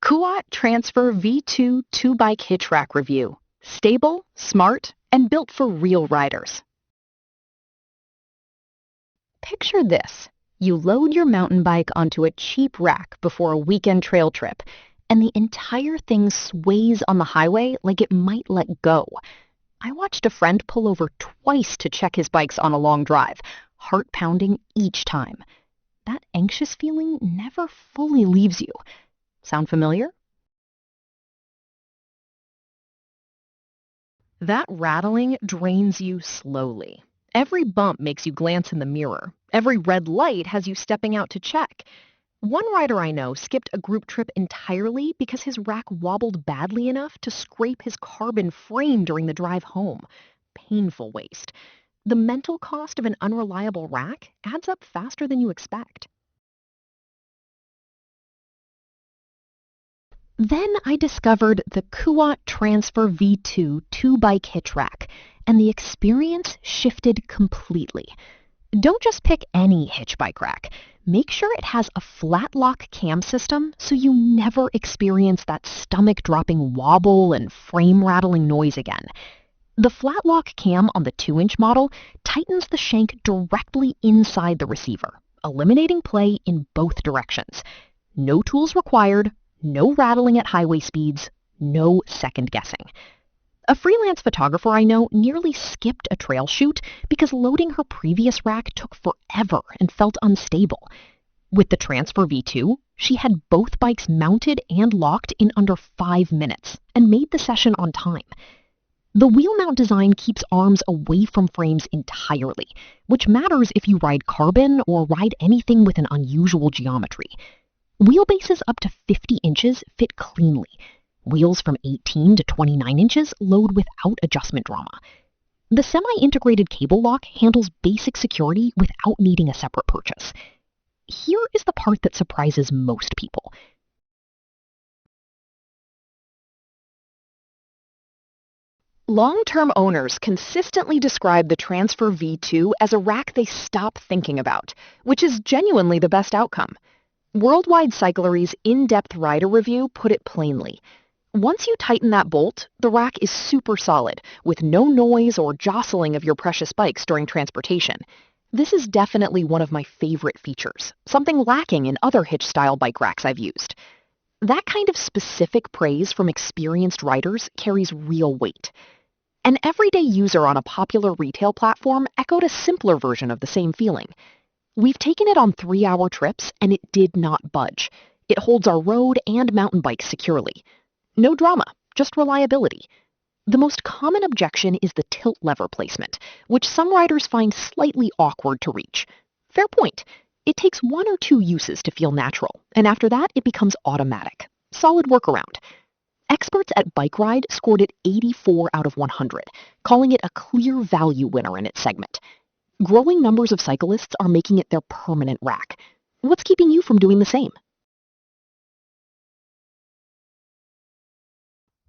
Küat Transfer V2 two-bike hitch rack review. Stable, smart, and built for real riders. Picture this. You load your mountain bike onto a cheap rack before a weekend trail trip, and the entire thing sways on the highway like it might let go. I watched a friend pull over twice to check his bikes on a long drive, heart pounding each time. That anxious feeling never fully leaves you. Sound familiar? That rattling drains you slowly. Every bump makes you glance in the mirror. Every red light has you stepping out to check. One rider I know skipped a group trip entirely because his rack wobbled badly enough to scrape his carbon frame during the drive home. Painful waste. The mental cost of an unreliable rack adds up faster than you expect. Then I discovered the Küat Transfer V2 two-bike hitch rack, and the experience shifted completely. Don't just pick any hitch bike rack. Make sure it has a flat lock cam system so you never experience that stomach-dropping wobble and frame-rattling noise again. The flat lock cam on the 2-inch model tightens the shank directly inside the receiver, eliminating play in both directions. No tools required, no rattling at highway speeds, no second guessing. A freelance photographer I know nearly skipped a trail shoot because loading her previous rack took forever and felt unstable. With the Transfer V2, she had both bikes mounted and locked in under 5 minutes and made the session on time. The wheel mount design keeps arms away from frames entirely, which matters if you ride carbon or ride anything with an unusual geometry. Wheelbases up to 50 inches fit cleanly. Wheels from 18 to 29 inches load without adjustment drama. The semi-integrated cable lock handles basic security without needing a separate purchase. Here is the part that surprises most people. Long-term owners consistently describe the Transfer V2 as a rack they stop thinking about, which is genuinely the best outcome. Worldwide Cyclery's in-depth rider review put it plainly. Once you tighten that bolt, the rack is super solid, with no noise or jostling of your precious bikes during transportation. This is definitely one of my favorite features, something lacking in other hitch-style bike racks I've used. That kind of specific praise from experienced riders carries real weight. An everyday user on a popular retail platform echoed a simpler version of the same feeling. We've taken it on 3-hour trips, and it did not budge. It holds our road and mountain bikes securely. No drama, just reliability. The most common objection is the tilt lever placement, which some riders find slightly awkward to reach. Fair point. It takes 1 or 2 uses to feel natural, and after that it becomes automatic. Solid workaround. Experts at Bike Ride scored it 84 out of 100, calling it a clear value winner in its segment. Growing numbers of cyclists are making it their permanent rack. What's keeping you from doing the same?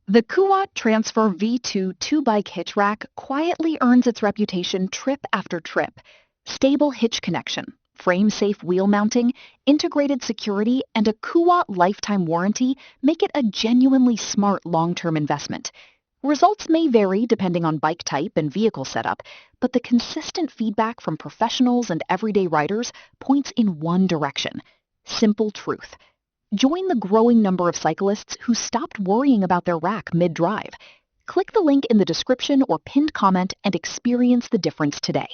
The Küat Transfer V2 two-bike hitch rack quietly earns its reputation trip after trip. Stable hitch connection, frame-safe wheel mounting, integrated security, and a Küat lifetime warranty make it a genuinely smart long-term investment. Results may vary depending on bike type and vehicle setup, but the consistent feedback from professionals and everyday riders points in one direction: simple truth. Join the growing number of cyclists who stopped worrying about their rack mid-drive. Click the link in the description or pinned comment and experience the difference today.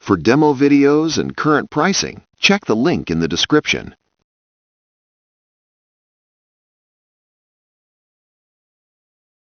For demo videos and current pricing, check the link in the description.